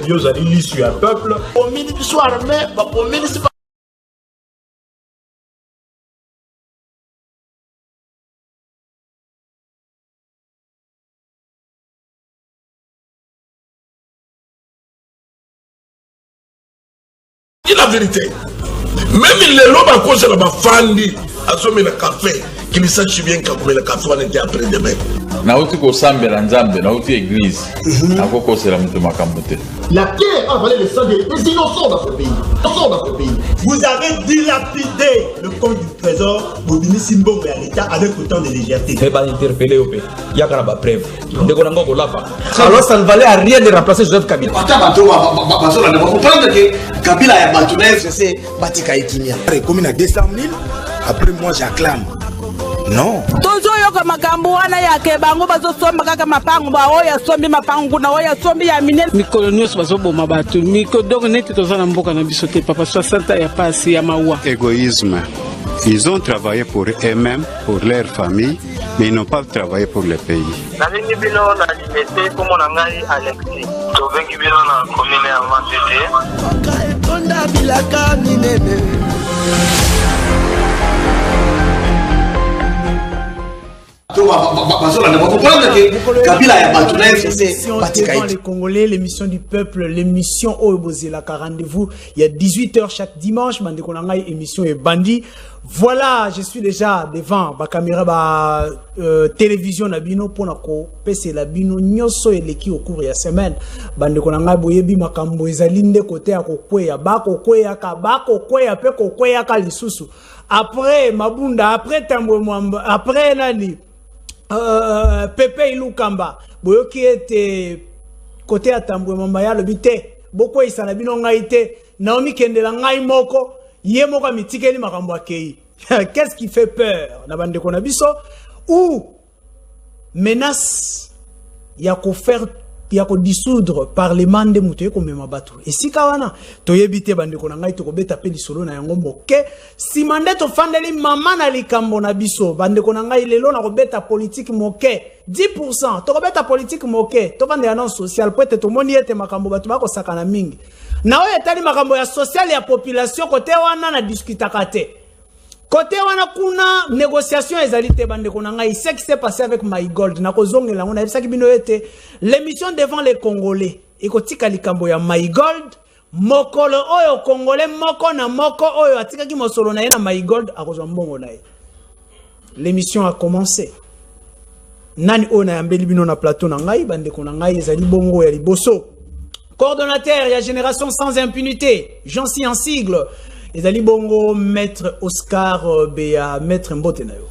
Yo allez l'issue à peuple. Au ministre soit armé, au ministre. C'est la vérité. Même les lobes à cause de la fandi, à sommer le café, qui ne sache bien qu'à le café, on était après demain. Nauti ko sambe la nzambe, nauti église. Akoko c'est la mutu makambote. La terre a valé le sang des innocents dans ce pays. Vous avez dilapidé le compte du trésor pour donner Simbo à l'État avec autant de légèreté. C'est pas interpellé au pays. Il y a qu'à la preuve. Alors ça ne valait à rien de remplacer Joseph Kabila. Vous comprendre que Kabila a battu c'est Batika Ekinia. Comme il a 200 000, après moi j'acclame. Non. Tozo yoka makambo wana yake bango bazosomba kaka mapango ba oya sombi mapango na oya sombi ya mine mikolo nyos bazoboma bato miko donc neti tozana mboka na biso te papa 60 ya pasi ya mawa. Égoïsme. Ils ont travaillé pour eux-mêmes, pour leur famille, mais ils n'ont pas travaillé pour le pays. Nalingi bino na liberté pour mon ngai Alexis. Tobengi bino na commune ya Matete. Tonda bilaka ninene. Les Congolais, l'émission du peuple, l'émission Oyobozela, rendez-vous il y a 18h chaque dimanche. Émission et Bandi. Voilà, je suis déjà devant la caméra télévision Nabino pour PC la bino nyoso eleki au cours de la semaine. Bande konanga boyebi makambo ezalinde côté ya kokweya bako kweya ka bako kweya pe kokweya ka lisusu. Après Mabunda, après Tambwe Mwamba, après nani Pepe Ilukamba, boyo qui était côté à Tambwe Mwamba ya lobite, boko isana bino ngaite, Naomi Kendela ngai moko, ye moko mitikeli makambo akei. Qu'est-ce qui fait peur? Na bande konabiso ou menace ya ko faire ya ko dissoudre parlement de mutu ko mema batu. Et si kawana to yebite bande konanga to ko beta pe lisolo na yango moke si mande to fandeli mama na likambo na biso bande konanga ilelo na ko beta politique moke 10% to ko beta politique moke to bande annonce sociale peut être to moni ete makambo batu ba ko sakana mingi na oyo etali makambo ya social ya population côté wana na discuta kate. Côté wana kuna négociation ezalité bande konanga ce qui s'est passé avec My Gold na kozongela ngona ebisa kibino ete l'émission devant les Congolais ekotika likambo ya My Gold mokolo oyo Congolais moko na moko oyo atika ki mosolo na ye na My Gold akozwa mbongo na ye. L'émission a commencé. Nani ona yambeli bino na plateau na ngai bande konanga ezali bongo ya liboso. Coordonnateur ya Génération sans impunité, Jean-Si en sigle. Et Ali Bongo, maître Oscar Béa, maître Mbote Nayo.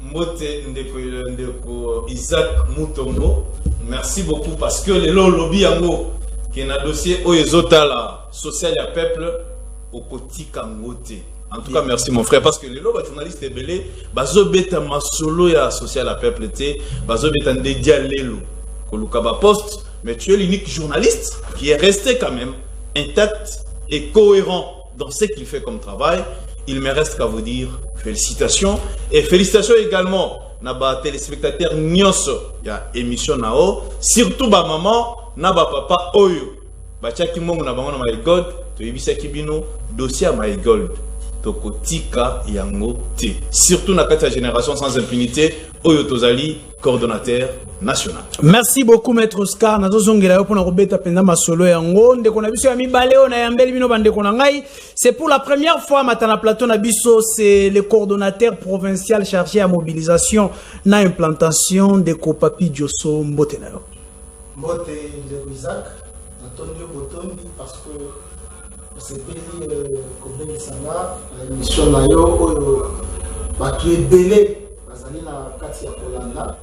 Mbote Ndeko Isaac Moutongo. Merci beaucoup parce que le lobby yango qui est un dossier Oyezota la social et peuple au Koti Kangote. En tout cas, merci mon frère parce que les lobby journalistes est belé. Bazo beta masolo ya social et peuple té. Bazo beta ndedia lelo. Kolukaba poste. Mais tu es l'unique journaliste qui est resté quand même intact et cohérent dans ce qu'il fait comme travail. Il me reste qu'à vous dire félicitations. Et félicitations également à téléspectateurs Nyos, il y a émission Nao, surtout ba maman, na ba papa Oyo. Ba chaki mongo na bango na My Gold, to yebisa kibino dossier à My Gold. Toko tika yango te. Surtout na kati ya Génération sans impunité, Oyo Tozali, coordonnateur national. Merci beaucoup maître Oscar. Nazo zongela yo pona kobeta penda masolo yango ndeko na biso ya mibale o na yambeli bino bandeko na ngai. C'est pour la première fois matana plateau na biso, c'est le coordonnateur provincial chargé à mobilisation na implantation de Kopapi Dioso Mbote na yo. Mbote de Isaac, Antonio Botondi parce que c'est payé comme Sanga l'émission na yo qui est belé bazali na kati ya Kolanda.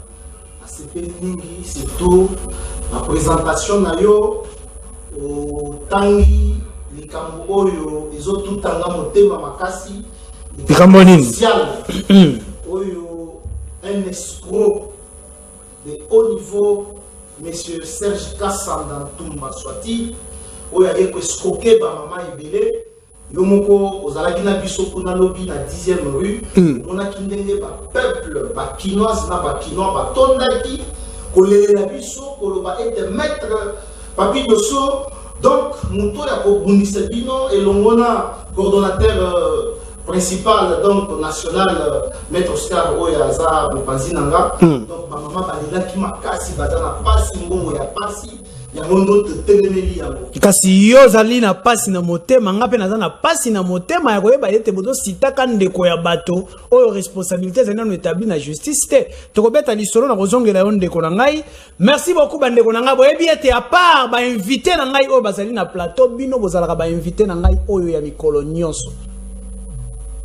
C'est tout la présentation na yo au tangi likambo oyo ezotu tanga motema makasi likambo social oyo un escroc de haut niveau monsieur Serge Kassanda Tumba Swati oyo ayeko escroquer ba mama ebele yo moko ozalaki na biso kuna lobi na 10e rue on a kindenge ba peuple ba kinoise na ba kinois ba tondaki kolela biso koloba ete maître Papi Dosso, donc, Mouto Yako Bundisebino et l'ongona coordonnateur principal donc national maître Oscar Oyaza Mopanzinanga. Donc, ma maman Balila qui m'a cassé, Badana Passi, Mbongo ya Passi. Kasi yo zali na pasi na motema ngape naza na pasi na motema ya koyeba ete bodo sitaka ndeko ya bato oyo responsabilité zena no établi na justice te tokobeta lisolo na kozongela yo ndeko na ngai. Merci beaucoup bandeko na ngai boyebi ete à part ba invité na ngai oyo bazali na plateau bino bozalaka ba invité na ngai oyo ya mikolo nyonso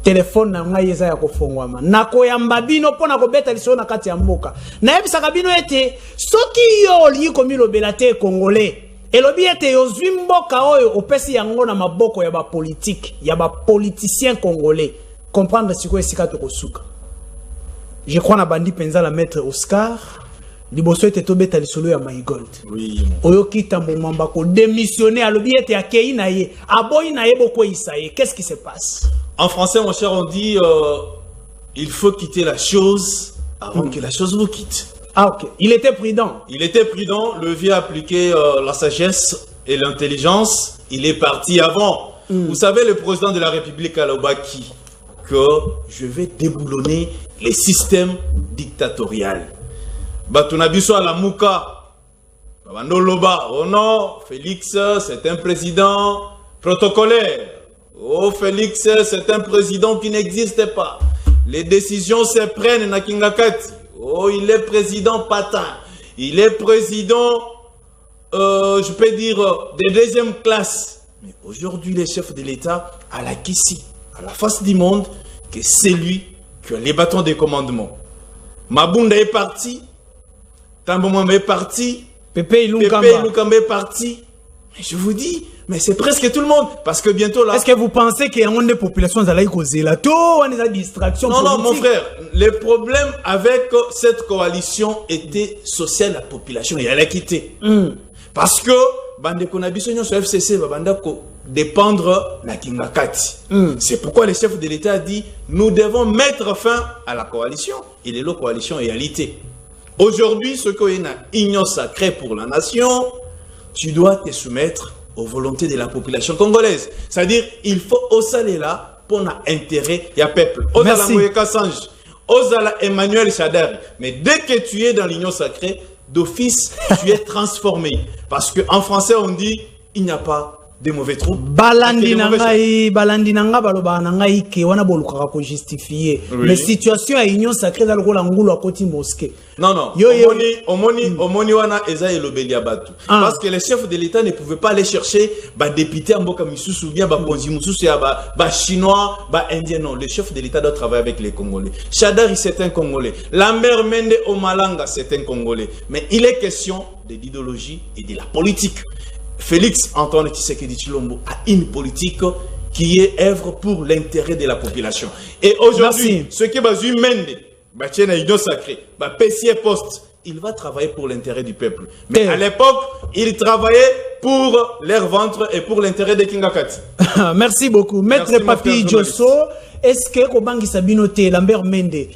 téléphone na ngai eza ya kofongwama nakoyamba bino pona kobeta lisolo na kati ya mboka nayebisaka bino ete soki yo olingi komilobela te congolais elobi ete yozwi mboka oyo opesi yango na maboko ya bapolitike ya bapoliticien congolais comprendre sikoyo esika tokosuka. Je crois na bandi penza la maître Oscar liboso ete tobeta lisolo ya Maïgold oyo kitambo mwamba ko démissionner alobi ete akei na ye aboyi na ye boko isaye. Qu'est-ce qui se passe? En français, mon cher, on dit il faut quitter la chose avant que la chose vous quitte. Ah, ok. Il était prudent. Il était prudent. Le vieux a appliqué la sagesse et l'intelligence. Il est parti avant. Vous savez, le président de la République à l'Obaki, que je vais déboulonner les systèmes dictatoriaux. Batunabiso à la Mouka. Babandoloba. Oh non, Félix, c'est un président protocolaire. Oh Félix, c'est un président qui n'existe pas. Les décisions se prennent na Kingakati. Oh, il est président patin. Il est président, je peux dire, de deuxième classe. Mais aujourd'hui, le chef de l'État a la Kissi, à la face du monde, que c'est lui qui a les bâtons de commandement. Mabunda est parti. Tambomamba est parti. Pepe Ilukamba est parti. Mais je vous dis, mais c'est presque tout le monde. Parce que bientôt là... Est-ce que vous pensez qu'il y a des populations qui ont causé là? Tout, on a des distractions non, mon frère. Le problème avec cette coalition était social, la population. Il y a la quitter. Parce que, bande konabisonyo sur FCC, bande ko dépendre la Kingakati. C'est pourquoi le chef de l'État a dit, nous devons mettre fin à la coalition. Il est la coalition réalité. Aujourd'hui, ce qu'il y a une union sacrée pour la nation, tu dois te soumettre aux volontés de la population congolaise. C'est-à-dire, il faut osaler là pour l'intérêt du peuple. Osala Moyeka Sanj, Osala Emmanuel Chadari. Mais dès que tu es dans l'union sacrée, d'office, tu es transformé. Parce qu'en français, on dit, il n'y a pas de mauvais trous. Balandi nanga baloba nanga ke wana bolukaka ko justifier. Mais situation à union sacrée dans le rôle ngulu akoti mosquée. Non, omoni wana eza elobeli abatu. Parce que les chefs de l'État ne pouvaient pas aller chercher ba député mboka misusu bien ba konzi misusu ya ba chinois, ba indien. Non, le chef de l'État doit travailler avec les Congolais. Chadari c'est un Congolais. Lambert Mende Omalanga c'est un Congolais. Mais il est question de l'idéologie et de la politique. Félix Antoine Tshisekedi Tshilombo a une politique qui est œuvre pour l'intérêt de la population. Et aujourd'hui, ce qui est Bazu Mende, Bachena Union Sacrée, Pessier Poste, il va travailler pour l'intérêt du peuple. Mais à l'époque, il travaillait pour leur ventre et pour l'intérêt de Kingakati. Merci beaucoup. Maître Papi Diosso, est-ce que Kobangi Sabinote, Lambert Mende,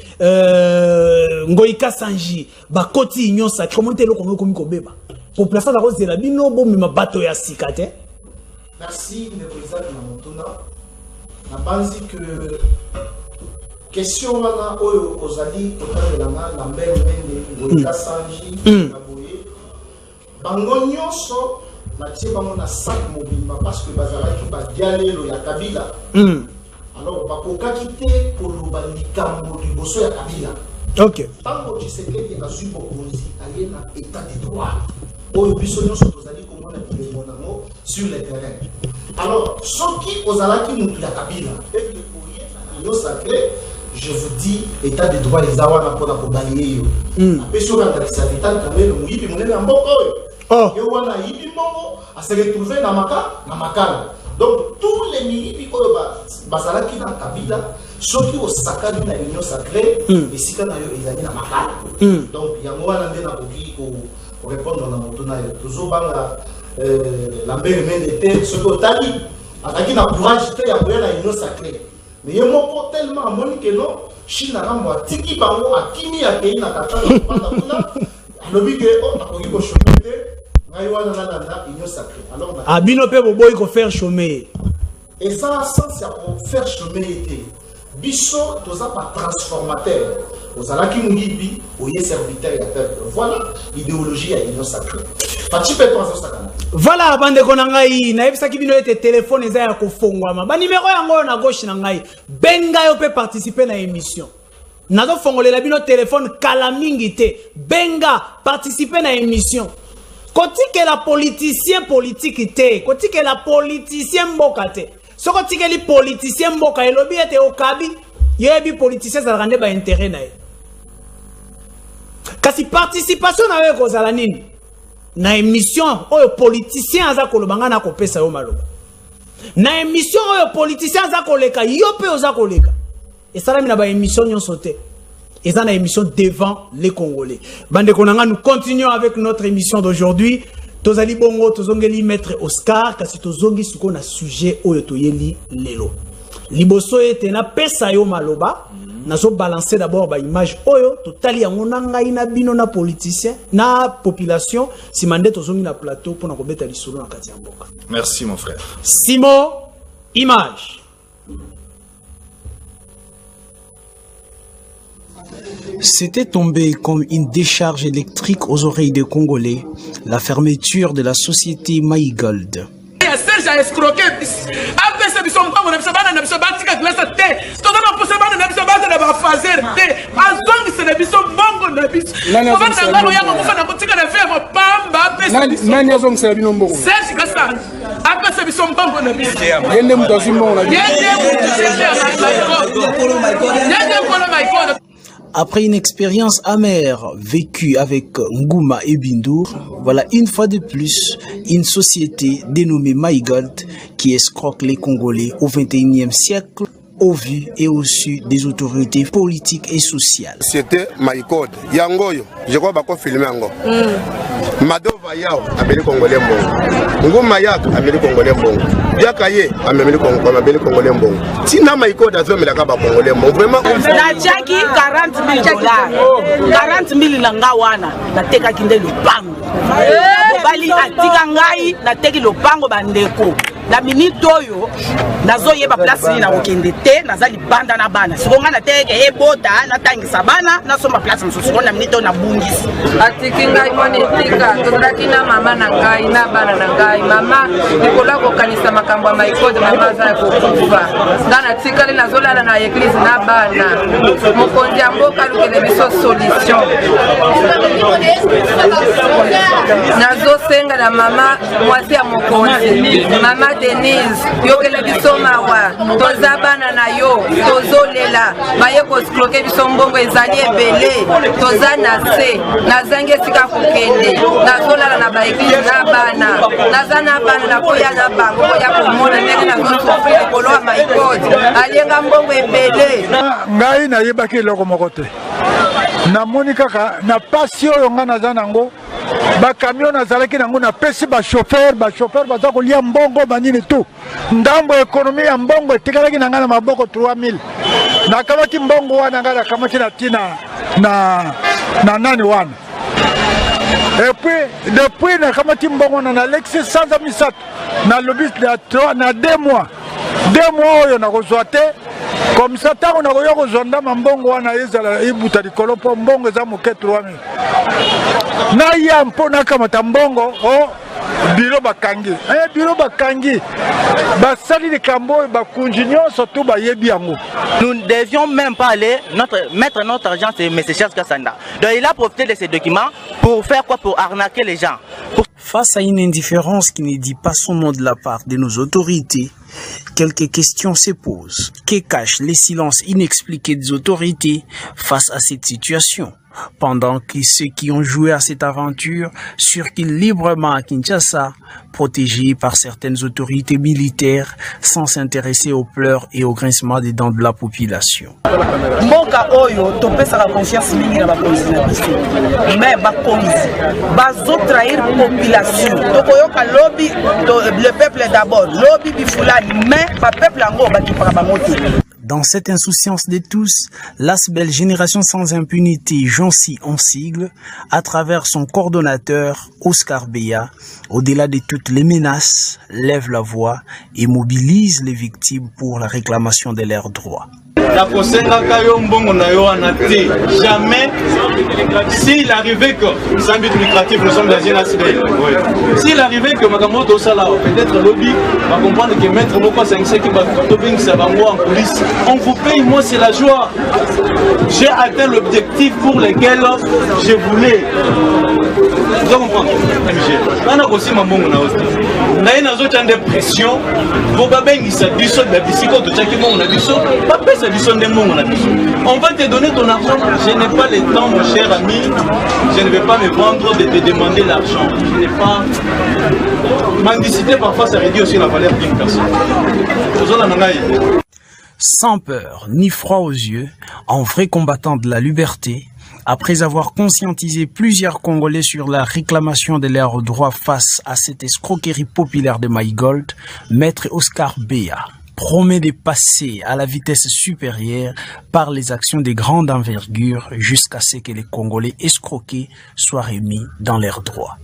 Ngoïka Sanji, Bakoti Union Sacrée, comment est-ce qu'on Kobeba? Population de la rose de la bino bo mi mabato ya sikate. Merci le président Namotuna. Na banzi que question wana oyo ozali kotala na Lambert Mende Ngoïka Sanji Kaboye. Bango nyonso na tie bango na sac mobimba parce que bazalaki ba dialelo ya Kabila. Alors bakokaki te koloba likambo liboso ya Kabila. OK. Tango Tshisekedi azwi bokonzi aye na état de droit. Sur le terrain. Alors, ce qui aux alaki Moutuya Kabila, je vous dis, état de droit, les awana pour la balayer. Après, sur la vital, quand même, le Mouibi, mon en Boko. Et on a Ibi Mongo à se retrouver dans Makala. Donc, tous les Mouibi, Basalaki dans Kabila, ceux qui ont sacré dans l'union sacrée, et si quand ils ont dans Makala. Donc, il y a un moment pour répondre à la montona, toujours la belle main de terre, ce que tu as dit, attaquer la courage, il y a une union sacrée. Mais il y a tellement à que non, Chine a moi, Tiki Bango, a Kimi a Kéina, a Katana, a l'obligé, on a choqué, Abino pe boboy ko faire chômer. Et ça, c'est pour faire chômer. Bisso, tout ça pas transformateur. Vous allez qui nous dit, vous êtes serviteur et peuple. Voilà l'idéologie à l'union sacrée. Voilà, bande konangai, na ebisa ki bino ete téléphone eza ya kofongwama. Ba numéro yango na gauche na ngai. Benga yo peut participer na émission. Nazo fongolela bino téléphone kala mingi te. Benga participer na émission. Koti que la politicien politique te. Koti que la politicien mboka te. Soko tike li politicien mboka elobi ete okabi. Yebi politicien za rande ba intérêt na ye. Kasi participation na yo kozala nini? Na émission oyo politicien aza kolobanga na kopesa yo maloba. Na émission oyo politicien aza koleka yo pe oza koleka. Et ça na ba émission nyonso te. Et ça na émission devant les Congolais. Bande konanga, nous continuons avec notre émission d'aujourd'hui. Tozali bongo tozongeli maître Oscar kasi tozongi suko na sujet oyo toyeli lelo. Liboso ete na pesa yo maloba. Nazo balancer d'abord ba image oyo totali yango na ngai na bino na politicien na population si mande tozongi na plateau pour na kobeta lisolo na kati ya mboka. Merci mon frère. Simon, image. C'était tombé comme une décharge électrique aux oreilles des Congolais, la fermeture de la société Maïgold. Serge a escroqué. Après ce bison pas mon absabana na biso batika glace té. Tout dans pour sabana na biso base na ba fazer té. Azong c'est na biso bongo na biso. On va na ngalo ya ko fa na botika na faire pamba pesa. Nani azong c'est bino bongo. Serge kasa. Après ce bison bongo na biso. Yende mutazi bongo na biso. Après une expérience amère vécue avec Ngouma et Bindour, voilà une fois de plus une société dénommée Maïgold qui escroque les Congolais au XXIe siècle au vu et au su des autorités politiques et sociales. C'était Maïgold. Yangoyo, je crois qu'on filme encore. Madova Yao, Amélie Congolais Mbongo. Ngouma Yak, Amélie Congolais Mbongo. Yakaye, Amélie Congolais Mbongo. Tina Maïgold a fait le Kaba Congolais Mbongo. Vraiment, na Jackie 40 000 dollars. 40 000 langawana. Na teka kinde lupango. Bali atika ngai na teki lupango bandeko. La minute oyo nazo yeba place ni na okende te nazali banda na bana sikonga na teke ebota na tangisa bana na soma place msusu na minute na bungisi atiki ngai mone tika tozaki na mama na ngai na bana na ngai mama nikola ko kanisa makambo ya Maïgold mama za kokufa ngana tikali nazolala na église na bana mokonzi ya mboka lukele biso solution nazo senga na mama mwasi ya mokonzi mama Denise, yokele biso mawa, toza bana na yo, tozolela, baye koskloke biso mbongo ezali ebele, toza na se, nazange sika kokende, nazolala na baeglise na bana, naza na bana na koya na bango, ya komona ndenge nazosofri likolo ya Maïgold, alienga mbongo ebele. Ngai na yebaki eloko moko te. Namoni kaka na pasi oyo nga naza nango ba camion nazalaki nango na pesi ba chauffeur baza kolia mbongo banini tu ndambo ekonomi ya mbongo etikalaki na nga na maboko 3000 nakamati mbongo wana nga nakamati na tina na nani wana et puis depuis nakamati mbongo na Alexis sanza misato na lobis na 2 mois oyo nakozwa te comme ça tango nakoya kozonda mambongo wana ezala ibuta likolo po mbongo eza moke 3000 na ya mpo nakamata mbongo o biro bakangi basali likambo bakunji nyonso tu bayebi yango. Nous ne devions même pas aller mettre notre argent sur M. Charles Kassanda. Donc il a profité de ces documents pour faire quoi? Pour arnaquer les gens. Face à une indifférence qui ne dit pas son nom de la part de nos autorités, quelques questions se posent. Que cachent les silences inexpliqués des autorités face à cette situation? Pendant que ceux qui ont joué à cette aventure circulent librement à Kinshasa, protégés par certaines autorités militaires, sans s'intéresser aux pleurs et aux grincements des dents de la population. Mboka oyo topesa la confiance mingi na bakonzi na biso. Mais bakonzi bazo trahir population. Tokoyoka lobby le peuple d'abord, lobby bifulani, mais ba peuple yango bakipaka bango te. Dans cette insouciance de tous, l'ASBEL Génération sans impunité, Jonsi en sigle, à travers son coordonnateur Oscar Beya, au-delà de toutes les menaces, lève la voix et mobilise les victimes pour la réclamation de leurs droits. Jamais, s'il arrivait que, sans but lucratif, nous sommes dans une ASBEL. S'il arrivait que Makamoto Sala, peut-être le lobby, va comprendre que Maître Moko Sengse qui va en police, on vous paye, moi c'est la joie. J'ai atteint l'objectif pour lequel je voulais. Vous allez comprendre, MG. On a aussi ma bonne aussi. On a une des pressions. Vous avez ça du son de la bicyclette, de chaque monde on a du son. Pas ça du son des mondes on a du son. On va te donner ton argent. Je n'ai pas le temps, mon cher ami. Je ne vais pas me vendre de te demander l'argent. Je n'ai pas. Mendicité parfois ça réduit aussi la valeur d'une personne. Sans peur ni froid aux yeux, en vrai combattant de la liberté, après avoir conscientisé plusieurs Congolais sur la réclamation de leurs droits face à cette escroquerie populaire de MyGold, Maître Oscar Beya promet de passer à la vitesse supérieure par les actions de grande envergure jusqu'à ce que les Congolais escroqués soient remis dans leurs droits.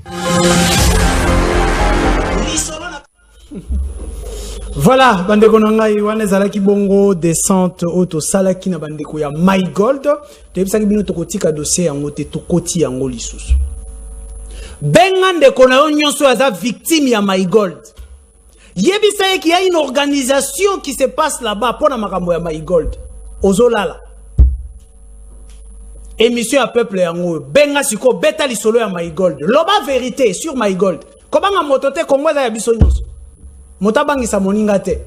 Voilà, bandeko nangai wana zalaki bongo descente auto salaki na bandeko ya MyGold. Tebisaki bino tokotika dossier yango te tokoti yango lisusu. Benga ndeko na yo nyonso aza victime ya MyGold. Yebisa ye qu'il y a une organisation qui se passe là-bas pour na makambo ya MyGold. Ozolala. Émission à peuple yango benga siko beta lisolo ya MyGold. Loba vérité sur MyGold. Comment nga motote Kongo za ya biso nyonso. Motabangisa moninga te.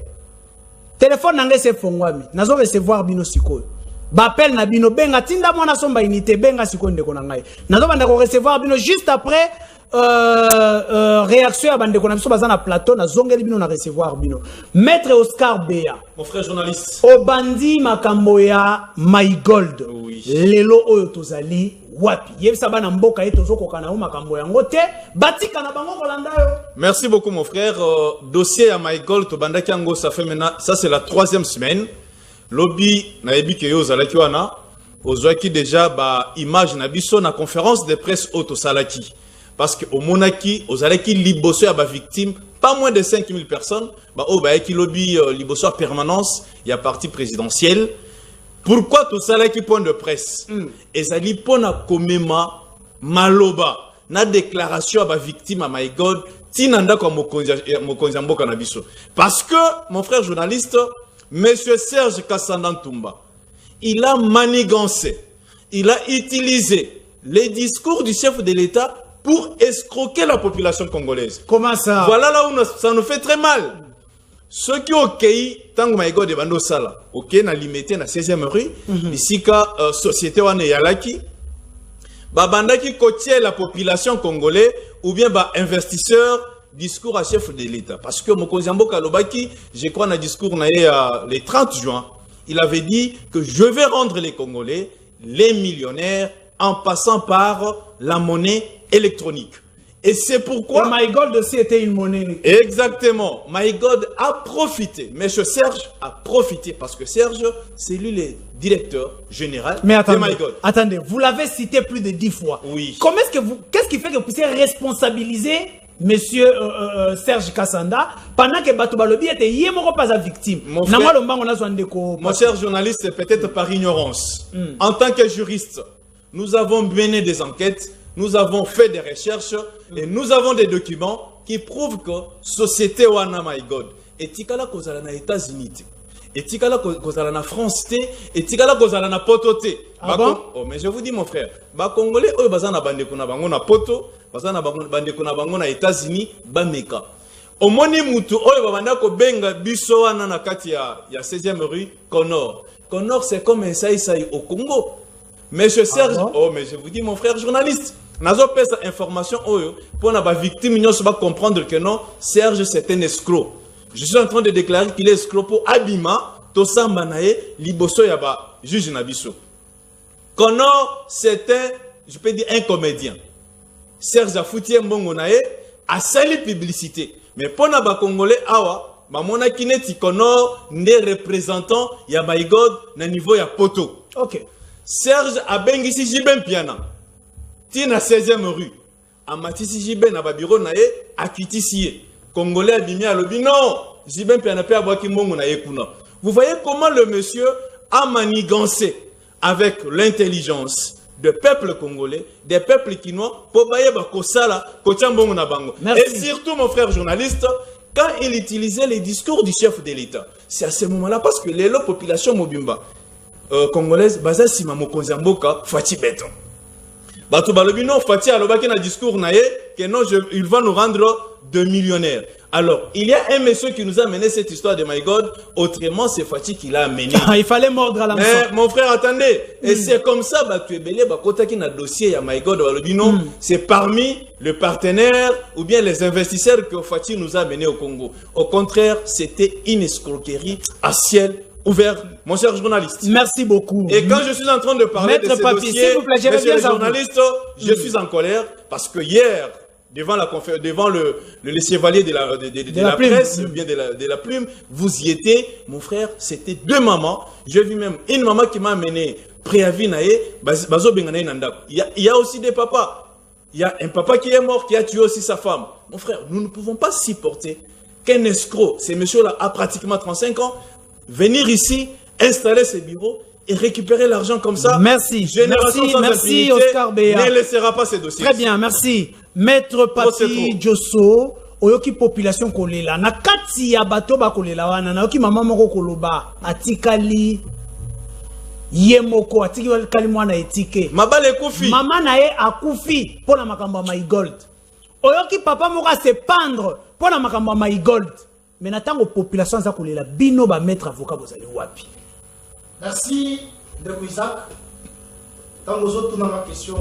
Téléphone nanga se fongwami. Nazo recevoir bino sikoyo. Bapel na bino benga tinda mwana somba unité benga sikoyo ndeko na ngai. Nazo banda ko recevoir bino juste après réaction à bandeko na biso bazana plateau na zongeli bino na recevoir bino. Maître Oscar Beya. Mon frère journaliste. Obandi makambo ya MyGold. Oui. Lelo oyo tozali wapi. Yebisa bana mboka ye tozokoka na makambo yango te. Batika na bango kolanda yo. Merci beaucoup mon frère. Dossier à MyGold tobandaki yango ça fait maintenant ça c'est la 3e semaine. Lobby na yebi ke yo zalaki wana ozwaki déjà ba image na biso na conférence de presse auto salaki. Parce que au monaki ozalaki liboso ya ba victime pas moins de 5000 personnes ba o ba yaki lobby liboso permanence il y a parti présidentielle. Pourquoi tout ça là qui point de presse et ça dit pona komema maloba na déclaration à ba victime à MyGold tinanda comme mokonzi mboka na biso parce que mon frère journaliste monsieur Serge Kassanda Ntumba il a manigancé, il a utilisé les discours du chef de l'État pour escroquer la population congolaise. Comment ça? Voilà là où ça nous fait très mal. Ceux qui ont accueilli tango MyGold de bando sala, ok na limité na 16e rue, ici ka société wana yalaki ba bandaki côtier la population congolaise ou bien ba investisseur discours à chef de l'État parce que mokonzi mboka lobaki, je crois na discours na le 30 juin, il avait dit que je vais rendre les Congolais les millionnaires en passant par la monnaie électronique. Et c'est pourquoi... MyGold aussi était une monnaie. Exactement. MyGold a profité. Monsieur Serge a profité parce que Serge, c'est lui le directeur général de MyGold. Attendez, vous l'avez cité plus de 10 fois. Oui. Comment est-ce que vous... Qu'est-ce qui fait que vous puissiez responsabiliser Monsieur Serge Kassanda pendant que Batubalobi était yémoro pas à victime? Mon cher journaliste, peut-être par ignorance. En tant que juriste, nous avons mené des enquêtes. Nous avons fait des recherches et nous avons des documents qui prouvent que société wana MyGold et tikala kozala na États-Unis et tikala kozala na France et tikala kozala na poto te. Oh mais je vous dis mon frère, ba congolais oyo bazana bandeko na bango na poto, bazana bandeko na bango na États-Unis ba meka. Omoni mutu oyo babanda ko benga biso wana na kati ya 16e rue Connor. Connor c'est comme un saïsaï au Congo. Monsieur Serge, oh mais je vous dis mon frère journaliste, nazo pesa information oyo pour na ba victime nyonso ba comprendre que non, Serge c'est un escroc. Je suis en train de déclarer qu'il est escroc pour Abima to samba nae liboso ya ba juge na biso. Connor c'est un, je peux dire un comédien. Serge a foutu mbongo nae a sali publicité. Mais pour na ba congolais awa Mamona Kineti Kono, des représentants, ya My God, na niveau ya poto. Ok. Serge Abengisi Jiben Piana. Tina 16e rue. Amatisi Jiben na babiro na ye, akitisi Congolais abimi alobi non. Jiben Piana pe abwaki mbongo na ye kuna. Vous voyez comment le monsieur a manigancé avec l'intelligence de peuples congolais, des peuples quinois, pour bailler bakosala, kotiambongo na bango. Et surtout mon frère journaliste, quand il utilisait les discours du chef de l'État, c'est à ce moment-là parce que les populations mobimba congolaise, baza sima mokonzi mboka Fati Beton. Bato balobi non, Fati alobaki na discours naye que non, il va nous rendre de millionnaires. Alors, il y a un monsieur qui nous a mené cette histoire de My God, autrement c'est Fati qui l'a amené. Il fallait mordre à la main. Mais mon frère, attendez, et c'est comme ça, tu es belé, qui a dossier, il y a My God, non, c'est parmi les partenaires ou bien les investisseurs que Fati nous a mené au Congo. Au contraire, c'était une escroquerie à ciel ouvert, mon cher journaliste. Merci beaucoup. Et quand je suis en train de parler de ce dossier, monsieur le journaliste, je suis en colère parce que hier, devant le chevalier de la presse, bien de la plume, vous y étiez, mon frère, c'était deux mamans. J'ai vu même une maman qui m'a amené préavis naé, il y a aussi des papas. Il y a un papa qui est mort, qui a tué aussi sa femme. Mon frère, nous ne pouvons pas supporter qu'un escroc, ce monsieur-là a pratiquement 35 ans, venir ici, installer ses bureaux et récupérer l'argent comme ça. Merci. Merci Oscar Béa. Ne laissera pas ces dossiers. Très bien, merci. Maître Papi Djosso, oyoki population kolela. Na kati ya bato ba kolela wana, na oyoki mama moko koloba, atikali yemoko, atikali mwana etike. Mabale kufi. Mama na ye akufi, pona makambo My Gold. Oyoki papa moka se pendre, pona makambo My Gold. Mais natango population za kolela, bino ba maître avocat bozali wapi. Merci de Isaac. Tant que autres dans ma question,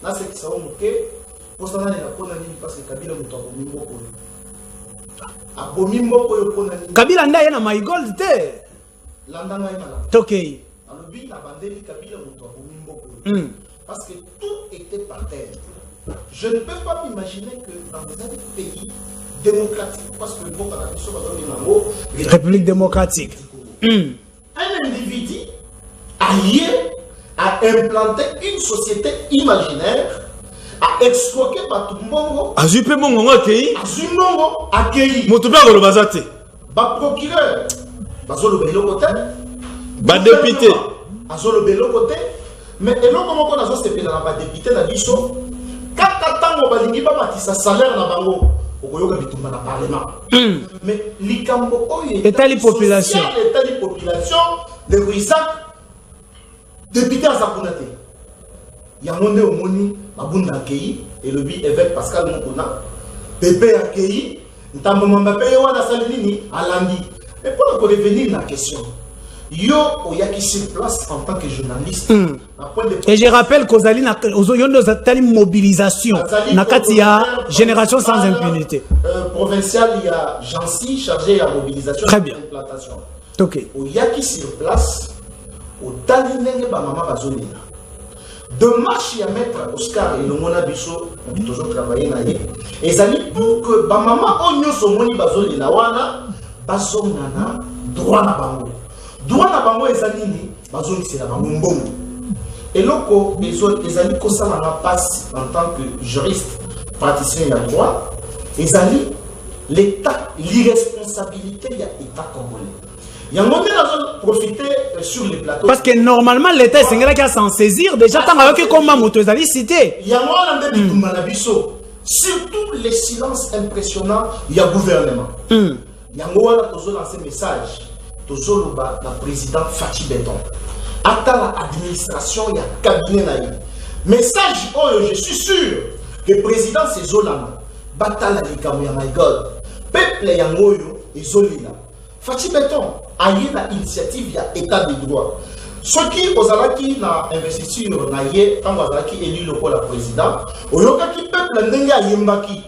là c'est que ça va moquer. Parce que Kabila Kabila nda yana My Gold te. Tokei. Parce que tout était par terre. Je ne peux pas m'imaginer que dans un pays démocratique, parce que le République démocratique. Un individu allié à implanter une société imaginaire, à exploiter Batumbongo, à Jupe Mongo accueilli, à Zumbongo accueilli, Motoba Golobazate, Ba procureur, Bazolo Belo côté, Ba député, Azolo Belo côté, mais et là comment on a ce pays là, Ba député la biso, quand tango balingi ba matisa salaire na bango. Mais l'ikambo état de population, le Isaac député à Zakunate. Il y a mon omoni, Mabunda accueilli, et le bi évêque Pascal Mokuna, Pépé accueilli, Ntambo Mbappé Wana Salini, Alandi. Mais pour revenir à la question, yo oyaki sur place en tant que journaliste. Et je rappelle qu'Ozali na tali mobilisation na katia génération sans impunité. Provincial, il y a Jancy chargé à la mobilisation. Très bien. Ok. Oyaki sur place, au talinenge ba mama bazolina. De marche ya maître Oscar et le mona biso, on dit toujours travailler na ye. Et ça dit pour que ba mama onyo so moni bazolina wana, bazonana droit na bango. Droit na bango ezalini bazoni c'est la bango mbongo. Et loko ezali kosala na passe en tant que juriste praticien ya droit, ezali l'état, l'irresponsabilité ya état congolais. Yango nde nazo profiter sur les plateaux. Parce que normalement l'état esengela ka s'en saisir déjà tant que komba moto ezali cité. Yango na nde bitumba na biso. Surtout les silences impressionnants ya gouvernement. Yango wana tozo lancer message. Tozoloba na président Fati Beton. Ata la administration ya cabinet na ye. Message oyo je suis sûr que président Sezolana batala likamu ya My God. Peuple yango oyo ezolina. Fati Beton aye na initiative ya état de droit. Ce qui ozalaki na investiture na ye tant ozalaki élu lokola président, oyokaki peuple ndenge ayembaki.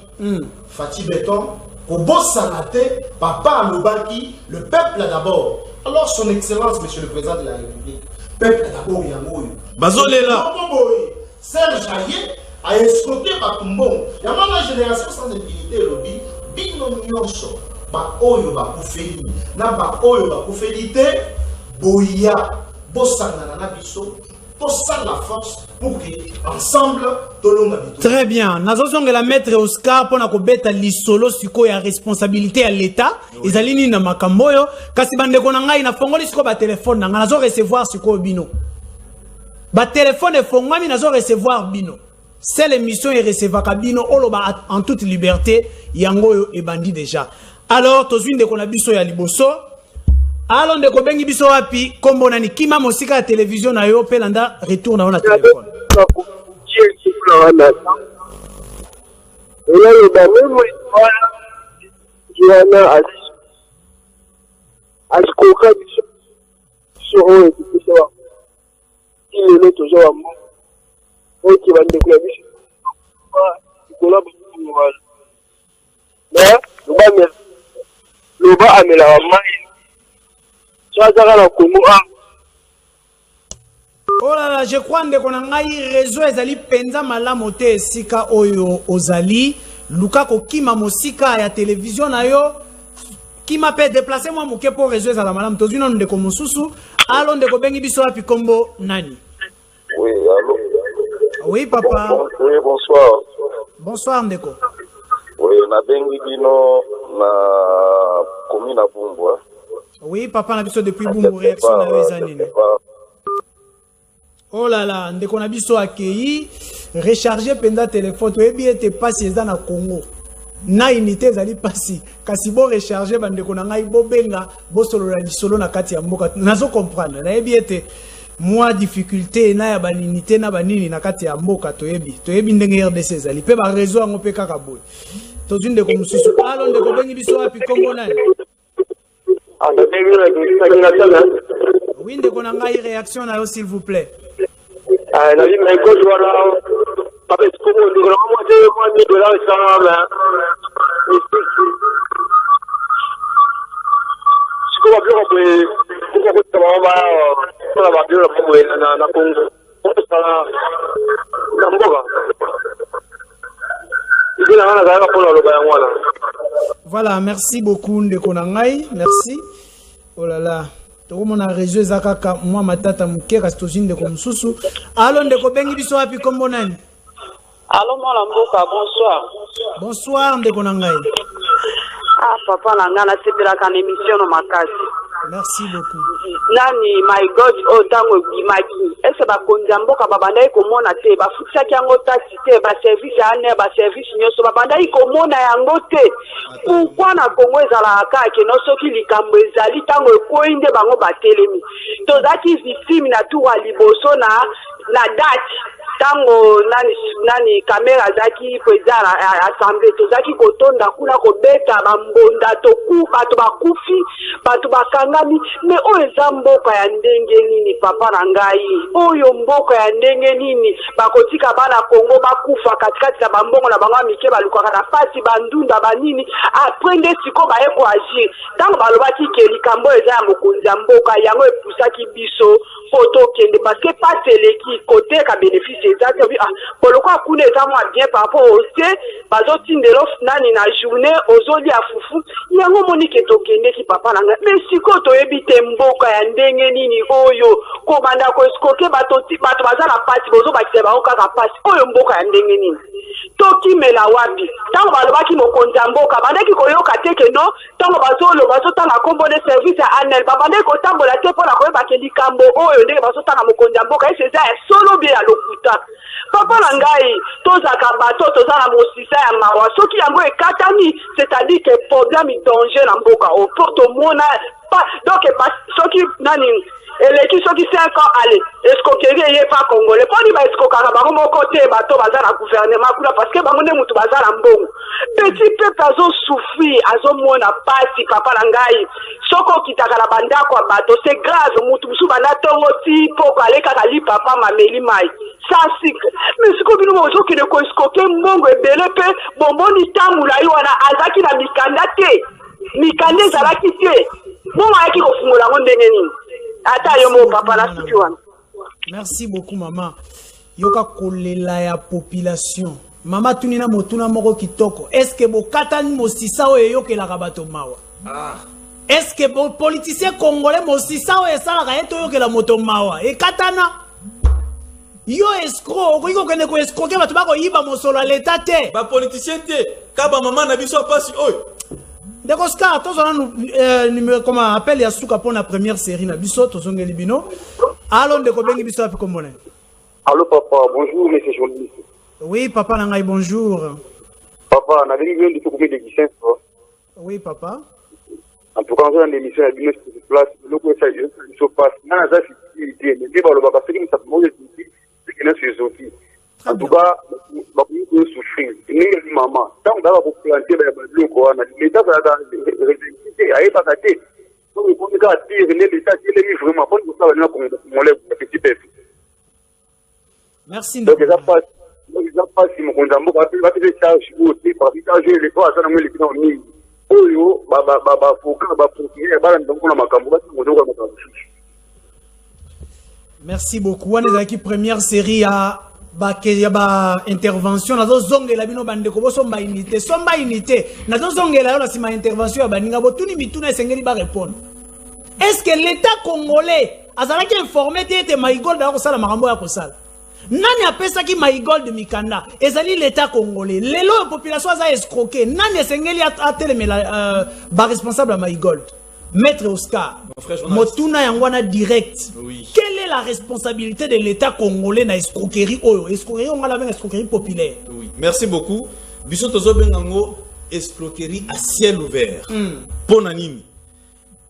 Fati Beton au bon salaté, papa Alobaki, le peuple d'abord. Alors, son excellence, monsieur le président de la République, peuple d'abord, Yamoui. Bazolela. Serge Aye, à escroquer bato mbongo yango na génération sans impunité elobi bino nyonso baoyo bakufeli na baoyo bakufeli te boya bosangana na biso tosala la force pour que ensemble tolonga biso. Très bien. Nazosongela maître Oscar pona ko beta lisolo siko ya responsabilité à l'état ezali ni na makambo yo kasi bandeko na ngai na fongoli siko ba téléphone na nazo recevoir siko bino ba téléphone efongwami nazo recevoir bino c'est l'émission et recevoir kabino oloba en toute liberté yango yo e bandi déjà. Alors tozwi ndeko na biso ya liboso. Alors ndeko bengi biso wapi kombo nani kima mosika ya télévision na yo pe landa retour na téléphone. Oh là là, je crois que le réseau ezali penza malamu te sika oyo ozali luka ko kima mosika ya télévision na yo kima pe déplacer moi moke pour réseau ezala malamu to zino ndeko mosusu alo ndeko bengi biso api kombo nani. Oui, allô. Oui papa. Oui, bonsoir. Bonsoir ndeko. Oui, na bengi bino na commune à Bumbu. Oui papa na biso depuis Bumbu réaction na yo ezanini. Oh là là, ndeko na biso akei recharger penda téléphone to ebi ete passe eza na Congo. Na unité ezali pasi kasi bo recharger bandeko na ngai bo benga bo solo la solo na kati ya mboka. Nazo comprendre. Na ebi ete moi difficulté na ya baninité na banini na kati ya mboka to ebi ndenge RDC ezali pe ba réseau ngo pe kaka boy. To zinde ko mususu alo ndeko bengi biso api Congo nani. Ah, na bengi na oui ndeko na ngai réaction na yo s'il vous plaît. Ah, na vie mais quand je vois là parce que comme on dit moi c'est moi ni de là ça là. Je crois bien qu'on peut on va bien la na Congo. Ça na mboga. Voilà, merci beaucoup ndeko na ngai, merci. Oh là là. On a réseau zakaka moi matata muke kastozine de comme susu. Allô ndeko bengi biso api kombo nani? Allô moi la mboka, bonsoir. Bonsoir ndeko na ngai. Ah papa na ngana sepela kan émission no makasi. Merci beaucoup. Nani my god otango bimaki. Ese ba konza mboka babanda ikomona te ba futisa kyango taxi te ba service ane ba service nyoso babanda ikomona yango te. Pourquoi na Congo ezala kake no soki likambo ezali tango ekoinde bango batelemi. Tozaki victime na tuwa liboso na date. Tango nani kamera zaki président assemblée tozaki kotonda kuna ko beta bambonda to ku bato bakufi bato bakangami mais oyo eza mboka ya ndenge nini papa na ngai oyo mboka ya ndenge nini bakotika bana Congo bakufa katikati na bambongo na bango mike balukaka na pasi bandunda banini après nde siko baye ko agir tango balobaki ke likambo eza ya mokonzi ya mboka yango epusaki biso photo kende parce que pas eleki côté ka bénéfice exactement ah poloko kuna eza moi bien par rapport au C bazotindelo nani na journée ozoli ya fufu yango monike tokende ki papa nanga mais siko toyebi te mboka ya ndenge nini oyo komanda ko escoquer bato bazala pasi bozo bakise ba okaka pasi oyo mboka ya ndenge nini toki mela wapi tango balobaki mokonzi ya mboka bandaki koyoka te ke no tango bazotanga kombo de service ya anel babandaki kotambola te mpona koyeba ke likambo oyo ndenge bazotanga mokonzi ya mboka ese eza ya solo bie ya lokuta papa na ngai tozaka bato toza na mosisa ya mawa soki yango ekatani c'est-à-dire que problème danger na mboka opo tomona donc soki nani eleki soki 5 ans ale escroquerie ye pas congolais poni ba escroquera bango moko te bato baza na gouvernement kuna parce que bango nde mutu baza na mbongo petit peuple azo souffrir azo mona pasi papa na ngai soko kitaka na bandako bato c'est grave mutu musu bana tongo ti poko aleka kali papa mameli mai ça cycle mais siko bino mozo ki ne ko escroquer mbongo ebele pe bomboni tamula yo wana azaki na mikanda te mikanda ezalaki te bongo ayaki kofungola ngo ndenge nini. Merci beaucoup maman. yoka kolela ya population mama tunina motuna moko kitoko est-ce que bokatani mosisa oyo eyokelaka bato mawa est-ce que bo politicien congolais mosisa oyo esalaka ye toyokela moto mawa ekatana yo escroc okoki kokende koescroke bato bakoyiba mosolo ya leta te bapoliticien te kaba mama na biso apasi oyo ndeko Oscar tozona numéro comme appel ya suka pour la première série na biso tozongeli bino allo ndeko bengi biso api kombona. Allô papa, bonjour monsieur journaliste. Oui papa nangai bonjour. Papa, na vengi bien de combien de licence. Oui papa. En tout cas, on a une émission à Bino sur place, nous pouvons ça se passe. Dans la sécurité, mais débat le baba c'est que ça peut manger tout c'est que nous sommes sortis. En tout cas, bah nous pouvons souffrir. Ni maman, tant qu'on va planter ba badlo ko na l'état va résister à pas dater. Donc il faut que ça tire l'état qui est vraiment pour ça va nous lève petit peu. Merci. Donc ça passe si mon condamné va te charge aussi parce que quand je les vois ça dans les gens ni oyo baba foka ba procureur ba ndongo na makambo ba ngozo ka makambo. Merci beaucoup. On est qui première série à ba intervention nazo zongela bino bandeko bo somba unité nazo zongela yo na sima intervention ya baninga botuni mituna esengeli ba répondre. Est-ce que l'état congolais azalaki informé te Maïgold da ko sala makambo ya ko sala nani apesaki Maïgold mikanda ezali l'état congolais lelo population aza escroquer nani esengeli atelemela ba responsable à Maïgold Maître Oscar, Motuna Yangwana direct. Oui. Quelle est la responsabilité de l'État congolais dans l'escroquerie? Escroquerie, on a la même escroquerie populaire. Oui. Merci beaucoup. Biso tozo bengango escroquerie à ciel ouvert. Ponanini.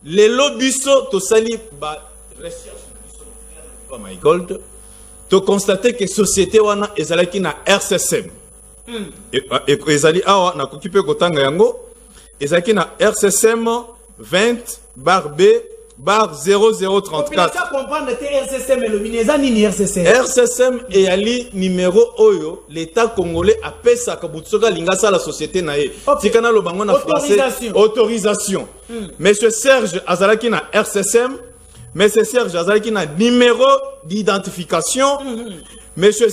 Les lobiso to sali ba recherche biso Maïgold. To constater que société wana ezalaki na RCSM. Et ezali awa na kokipe kotanga yango ezalaki na RCSM 20/B/0034. RCSM et Ali numéro Oyo, l'État congolais a payé sa kabutsoka lingasa la société nae. Tikana lo bango na français autorisation. Monsieur Serge Azalaki na RCSM, Monsieur Serge Azalaki na numéro d'identification. Monsieur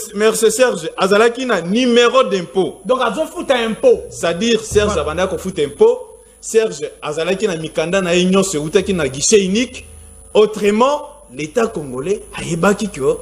Serge Azalaki na numéro d'impôt. Donc azo fout impôt. C'est-à-dire Serge Abanda ko fout impôt. Serge Azalaki na mikanda na union se outaki na guichet unique. Autrement, l'État congolais a ébaki que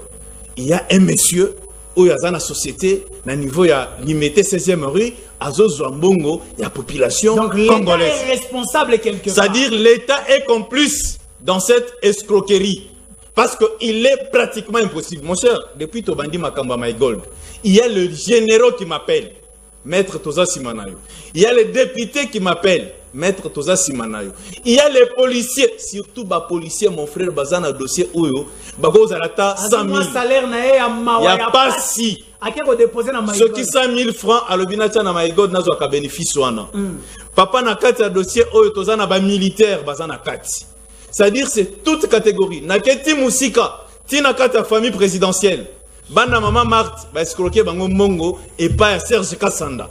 il y a un monsieur où il y a une société na niveau ya limité 16e rue azo Zwambongo il y a population congolaise. Donc l'État est responsable quelque part. C'est-à-dire l'État est complice dans cette escroquerie parce que il est pratiquement impossible. Mon cher, depuis Tobandi Makamba Maïgold, il y a le généraux qui m'appelle Maître Toza Simanayo. Il y a les députés qui m'appellent Maître Toza Simanayo. Il y a les policiers, surtout les policiers, mon frère Bazana dossier Oyo, Bago Zalata 100 000. Il n'y a pas si. Ce qui 100 000 francs à l'obinatia na Maïgod n'a pas bénéfice. Papa na kati a dossier Oyo Toza na ba militaire Bazana kati. C'est-à-dire c'est toute catégorie. Naketi Moussika, Tina kati famille présidentielle. Bana Mama Marthe, ba escroquer bango Mongo et pas Serge Kassanda.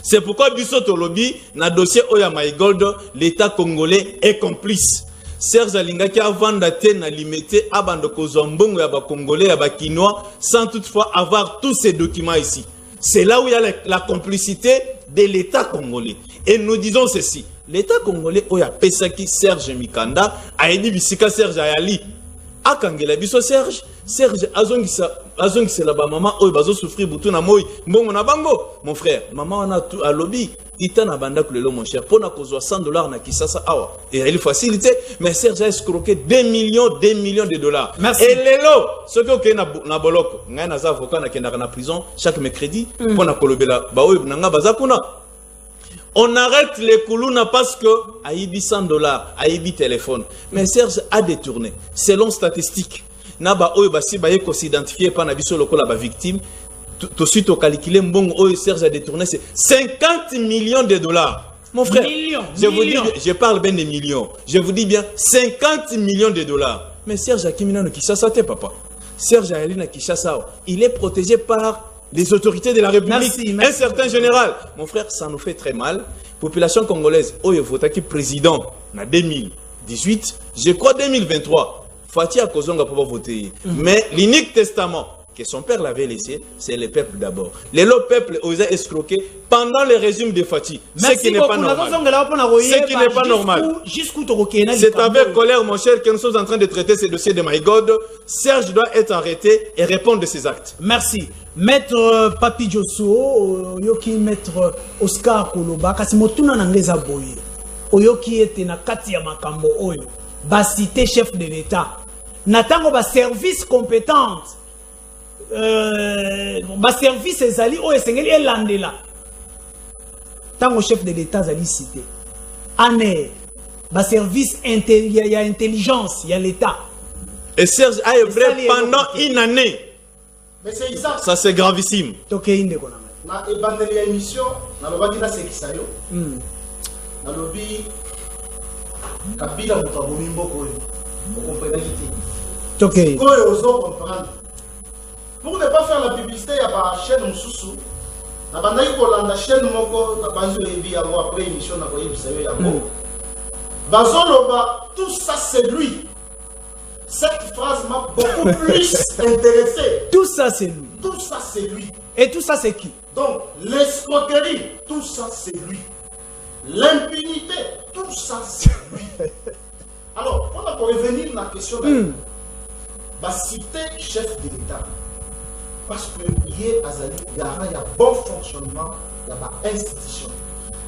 C'est pourquoi Bissot Lobby, na dossier Oya Maïgold, l'État congolais est complice. Serge Alingaki a vendu na limité à Bandoko Zombongo, à Congolais, à Kinois, sans toutefois avoir tous ces documents ici. C'est là où il y a la complicité de l'État congolais. Et nous disons ceci. L'État congolais, Oya Pesaki, Serge Mikanda, a dit Bissika Serge Ayali. A Kangela Bisso Serge azongisa la maman oyo bazo souffrir butu na moi mbongo na bango mon frère maman on a tout à lobby ita na banda kulelo mon cher pona kozwa $100 na Kisasa awa et il facilité mais Serge a escroqué 2 millions de dollars. Merci. Et lelo ce que na boloko ngai na avocat na kenda na prison chaque mercredi pona kolobela ba oyo nanga bazakuna. On arrête les Koulouna parce que Aïbi $100, Aïbi téléphone. Mais Serge a détourné. Selon statistiques, Naba Oyo Basi Baye ko s'identifier par Nabiso Lokola ba victime. Tout de suite au calculé Mbong Oyo Serge a détourné c'est 50 millions de dollars. Mon frère, vous dis, je parle bien des millions. Je vous dis bien 50 millions de dollars. Mais Serge Akimina no Kishasa te papa. Serge Ayalina Kishasa, il est protégé par les autorités de la République. Merci. Un certain général. Mon frère, ça nous fait très mal. Population congolaise, Oyo Votaki président en 2018, je crois 2023. Fatia Kozonga pour voter. Mais l'unique testament que son père l'avait laissé, c'est le peuple d'abord. Les lots peuples osent escroquer pendant le régime de Fati. Ce qui n'est pas normal. Ce qui n'est pas normal. C'est avec colère, mon cher, que nous sommes en train de traiter ces dossiers de My God. Serge doit être arrêté et répondre de ses actes. Merci. Maître Papi Diosso, yoki maître Oscar Koloba, kasi motuna nangeza boye. Oyoki ete na kati ya makambo oyo. Ba cité chef de l'État. Natango ba service compétente. Ba service ezali oyo esengeli elandela. Tango chef de l'État zali cité. Ané. Ba service ya intelligence ya l'État. Et Serge a œuvré pendant une année. Mais c'est exact. Ça c'est gravissime. Toke inde kona. Na ebandeli ya émission, na lobaki na sekisa yo. Na lobi Kabila moto abomi mboko oyo. Vous comprenez qui? Toke. Oyo ozo comprendre. Pour ne pas faire la publicité, il y a pas chaîne Moussou. Na bandaki kolanda chaîne moko na banzo ebi yango après émission na koyebisa yo yango. Bazoloba, tout ça c'est lui. Cette phrase m'a beaucoup plus intéressé. Tout ça c'est lui. Tout ça c'est lui. Et tout ça c'est qui? Donc, l'escroquerie, tout ça c'est lui. L'impunité, tout ça c'est lui. Alors, on va revenir à la question de la cité chef de l'État. Parce que il y a bon fonctionnement de l'institution.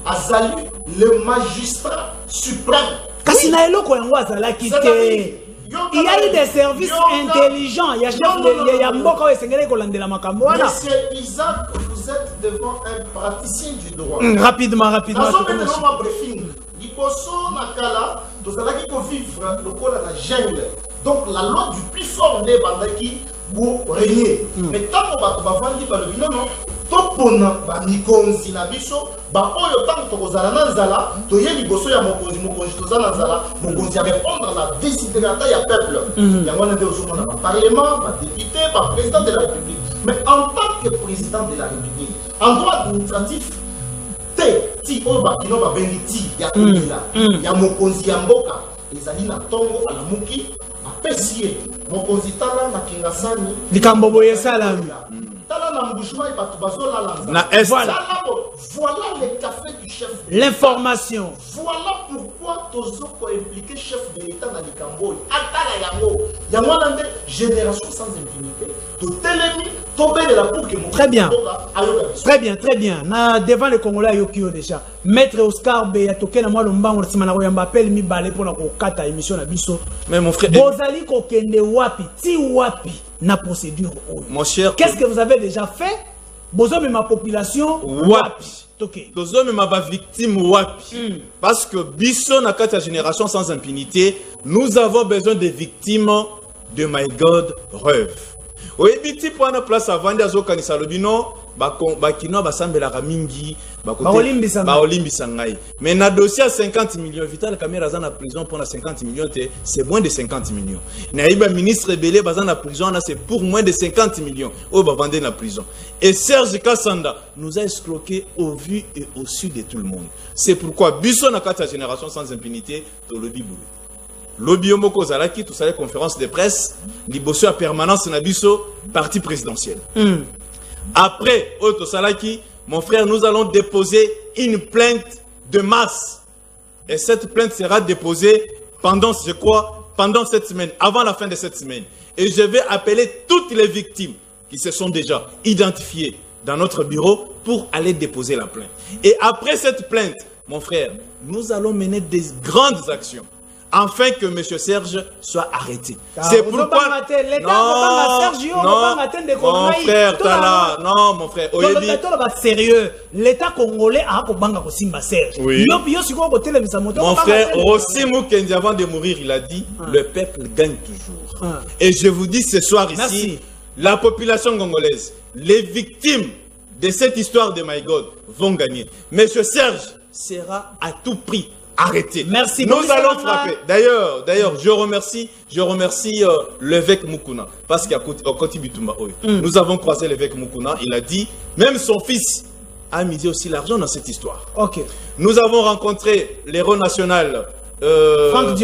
Azali, le magistrat suprême. Kasina eloko yango azala kite. Il y a eu des services intelligents. Il y a chef de Yamboka et Sengele Kolandela Makambo. Monsieur Isaac, vous êtes devant un praticien du droit. Rapidement. Dans un briefing, Liposo Nakala, nous allons vivre le col à la jungle. Donc la loi du plus fort n'est pas qui vous régner. Mais tant qu'on va vendre par le non. Topona ba mikonzi na biso ba oyo tanto kozala na nzala toye liboso ya mokonzi tozala nzala mokonzi ya répondre la désiderata ya peuple yango na ndezo mona ba parlement ba député ba président de la république. Mais en tant que président de la république en droit administratif ti oyo ba kino ba bengiti ya komila ya mokonzi ya mboka ezali na tongo ala muki apesier mokonzi tala na kingasani likambo boye salami. Voilà le café du chef. L'information. Voilà pourquoi Tozoko a impliqué chef de l'État dans les Cambodge. Atala Yango. Yango Lande, génération sans impunité. De Télémi, tomber de la boue que mon. Très bien. Très bien. Na devant les Congolais Yokio déjà. Maître Oscar Beya toke na moi lombango simana ko yamba appel mi balé pour na ko kata émission na biso. Mais mon frère Bozali ko kende wapi, ti wapi na procédure. Mon cher, qu'est-ce que vous avez déjà fait? Bozo ma population wapi. Bozo ma victime wapi. Parce que biso na kata génération sans impunité, nous avons besoin de victimes de My God rêve. Oui, biti pour une place avant d'azo kanisa lobino bakino basambela mingi baolimbisa ngai. Mais na dossier à 50 millions, Vital Kamera za na prison pour 50 millions, c'est moins de 50 millions. Na iba ministre Belé baza na prison, c'est pour moins de 50 millions. Oh ba vendre na prison. Et Serge Kassanda nous a escroqué au vu et au su de tout le monde. C'est pourquoi biso na kata génération sans impunité to lobi boulou. Lobby Omoko Zalaki, tout ça, les conférences de presse, liboso à permanence Nabiso, parti présidentiel. Après Oto Salaki, mon frère, nous allons déposer une plainte de masse. Et cette plainte sera déposée pendant, je crois, pendant cette semaine, avant la fin de cette semaine. Et je vais appeler toutes les victimes qui se sont déjà identifiées dans notre bureau pour aller déposer la plainte. Et après cette plainte, mon frère, nous allons mener des grandes actions. Afin que M. Serge soit arrêté. C'est pourquoi... mon frère, Tala, non, mon frère, sérieux. L'État congolais a un Serge. Oui. Mon frère, Rosimou Kendi, avant de mourir, il a dit, le peuple gagne toujours. Et je vous dis ce soir ici, la population congolaise, les victimes de cette histoire de My God vont gagner. M. Serge sera à tout prix arrêté. Merci. Nous allons frapper. D'ailleurs, je remercie l'évêque Mukuna parce qu'à Koti Bitumba, nous avons croisé l'évêque Mukuna. Il a dit, même son fils a misé aussi l'argent dans cette histoire. Ok. Nous avons rencontré l'héros national Franck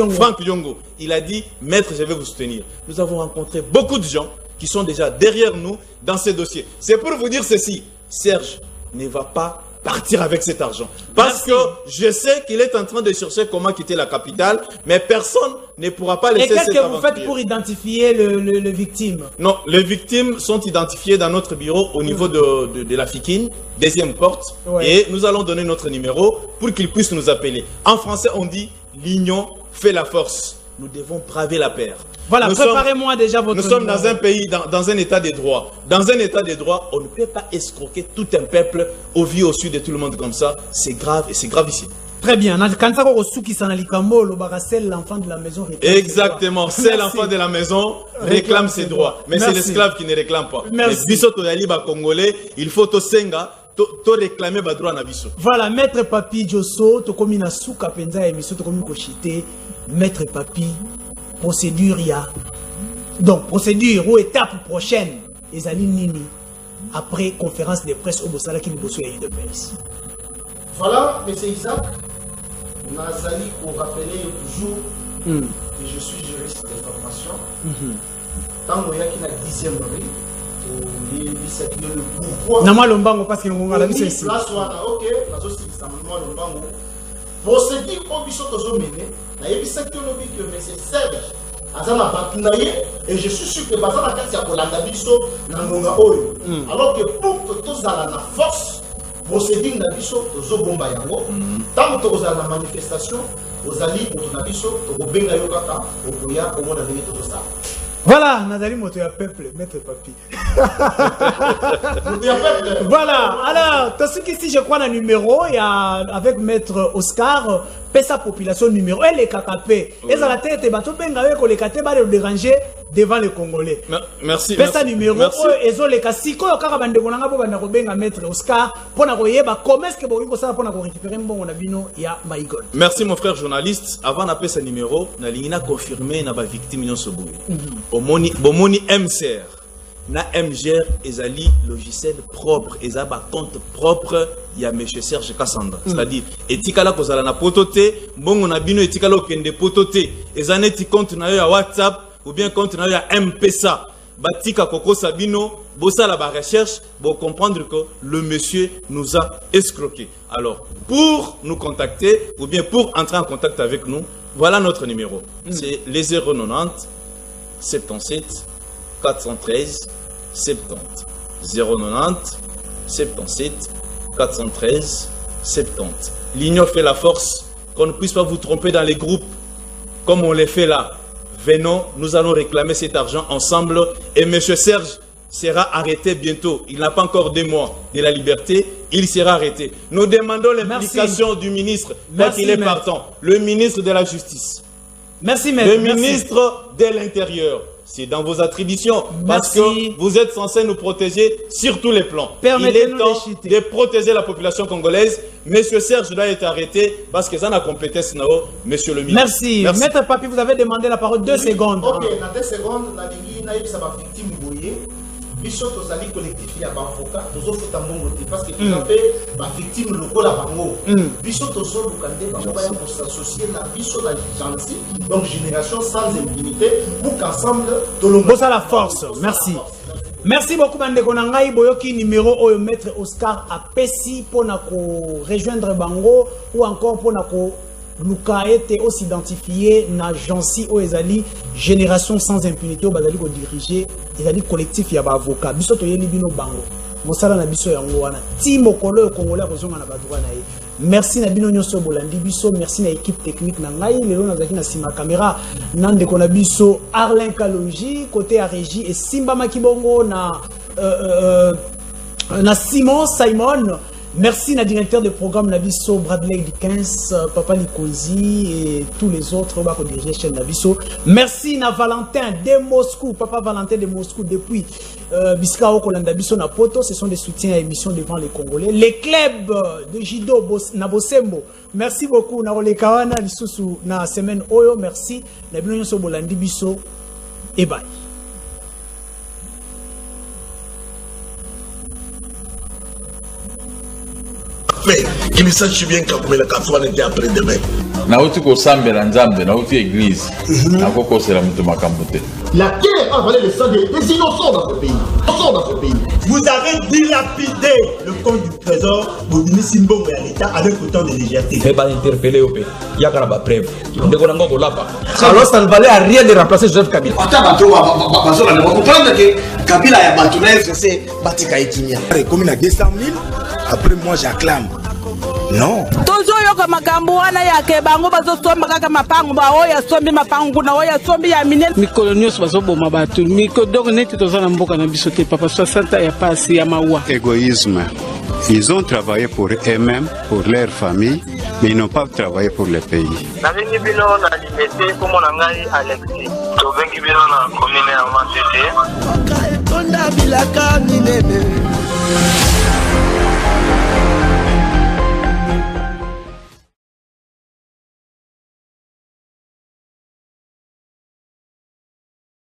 Diongo. Il a dit, maître, je vais vous soutenir. Nous avons rencontré beaucoup de gens qui sont déjà derrière nous dans ces dossiers. C'est pour vous dire ceci, Serge ne va pas partir avec cet argent. Parce que je sais qu'il est en train de chercher comment quitter la capitale, mais personne ne pourra pas laisser cette aventure. Et qu'est-ce que vous faites pour identifier les victimes? Non, les victimes sont identifiées dans notre bureau au niveau de la FIKIN, deuxième porte, et nous allons donner notre numéro pour qu'ils puissent nous appeler. En français, on dit « l'union fait la force ». Nous devons braver la paire. Voilà, préparez-moi déjà votre... Nous sommes dans un pays, dans un état de droit. Dans un état de droit, on ne peut pas escroquer tout un peuple au vu au sud de tout le monde comme ça. C'est grave et c'est grave ici. Très bien. Quand ça c'est l'enfant de la maison. Exactement. C'est l'enfant de la maison réclame ses droits. Mais c'est l'esclave qui ne réclame pas. Merci. Congolais, il faut to senga. To réclamer ba droit na biso. Voilà, Maître Papi Josso, to komi na souka penza émission to komi kochité. Maître Papi, procédure ya. Donc procédure ou étape prochaine, ezali nini après conférence de presse au Bossala qui nous bosse de presse. Voilà, monsieur Isaac, Nazali pour rappeler toujours que je suis juriste de formation. Tant qu'il y a qui na 10e rue. Nama lombango parce que nous avons ici. Ok, procédure au biso tozomene na yebisa que monsieur Serge azana batinaye et je suis sûr que bazana kati ya kolanda biso na ngonga oyo. Alors que pour que tozala na force procédure na biso tozobomba yango tant que tozala na manifestation ozali na biso tokobenga yo kaka okoya omona ndenge tozosala. Voilà, Nadali Moto ya peuple, Maître Papi. Voilà, alors, tout ce qui ici, je crois, le numéro, il y a avec Maître Oscar, sa population numéro, elle est KKP. Et ça la tête, et bateau benga avec les KT, va le déranger devant les Congolais. Merci. Pesa numéro, et zo les kasiko, yo kaka bande konanga po banda ko benga Maître Oscar, pour na koyeba, comment est-ce que bon, il ça pour na ko récupérer bon on a bino ya Maïgol. Merci mon frère journaliste. Avant d'appeler ce numéro, na lingina confirmer na ba victime nyon soboui. Bomoni MCR. Na MGR ezali logiciel propre, ezaba compte propre ya monsieur Serge Kassanda. C'est-à-dire etikala kozala na potote, bongo na bino etikala okende potote, ezaneti compte na yo ya WhatsApp ou bien compte na yo ya M-Pesa. Batika koko sabino, bossa la recherche, pour comprendre que le monsieur nous a escroqué. Alors, pour nous contacter ou bien pour entrer en contact avec nous, voilà notre numéro. C'est les 090 77 413 70 090 77 413 70. L'union fait la force, qu'on ne puisse pas vous tromper dans les groupes comme on les fait là. Venons, nous allons réclamer cet argent ensemble et M. Serge sera arrêté bientôt. Il n'a pas encore 2 mois de la liberté, il sera arrêté. Nous demandons l'implication du ministre quand il est partant, le ministre de la Justice. Merci, maître. Le ministre de l'Intérieur. C'est dans vos attributions. Parce que vous êtes censé nous protéger sur tous les plans. Il est temps de protéger la population congolaise. Monsieur Serge doit être arrêté parce que ça n'a compétence, monsieur le ministre. Merci. Maître Papi, vous avez demandé la parole 2 secondes. Ok, dans 2 secondes, la ligne n'a pas victime bouillée. Biso tozali collectif ya bavoka tozofuta mbongo te parce que tozape ba victime lokola bango biso tozoluka nde bango baya s'associer na biso na gentil donc génération sans impunité pour qu'ensemble tolongo ça la force. Merci. Merci beaucoup bandeko na ngai boyoki numéro oyo Maître Oscar apesi pona ko rejoindre bango ou encore pona ko Luka était aussi identifié na Jansi o ezali génération sans impunité o bazali ko diriger ezali collectif ya ba avocat biso to yeli bino bango mosala na biso yango wana ti mokolo congolais kozonga na badroit na ye. Merci na bino nyonso bolandi biso, merci na équipe technique na ngai lelo nazaki na sima caméra nande ko na biso Arlin Kalonji côté à régie et Simba Makibongo na Simon. Merci na directeur de programme Nabiso Bradley Dickens, Papa Nikonzi et tous les autres qui dirigent chaîne Nabiso. Merci na Valentin de Moscou, Papa Valentin de Moscou depuis Biskao Kolanda Biso na Poto, ce sont des soutiens à émission devant les Congolais. Les clubs de Jido na Bosembo. Merci beaucoup na Ole Kawana lisusu na semaine oyo, merci na bino nyonso bolandi biso et bye. Mais il me sache bien qu'après le café, on était après demain. nauti kosambela nzambe nauti église nakokosela mutu makambo te. La guerre a avalé le sang des innocents dans ce pays. Vous avez dilapidé le compte du trésor Bobini Simbongo et l'État avec autant de légèreté. Fais pas interpeller au pays. Il y a quand même preuve. Alors ça ne valait à rien de remplacer Joseph Kabila. Attends, on va comprendre que Kabila a battu c'est Batika Etimia. Comme il a 200 000, après moi j'acclame. Non. Tozoyoka makambo wana yake bango bazosomba kaka mapango ba oya sombi mapango na oya sombi ya minene mikolo nyonso bazoboma bato mikolo donc neti toza na mboka na biso te papa 60 ya pasi ya mawa. Égoïsme. Ils ont travaillé pour eux-mêmes, pour leur famille, mais ils n'ont pas travaillé pour le pays. Nabengi bino na limete komo na ngai Alexis. Tobengi bino na commune ya Matete.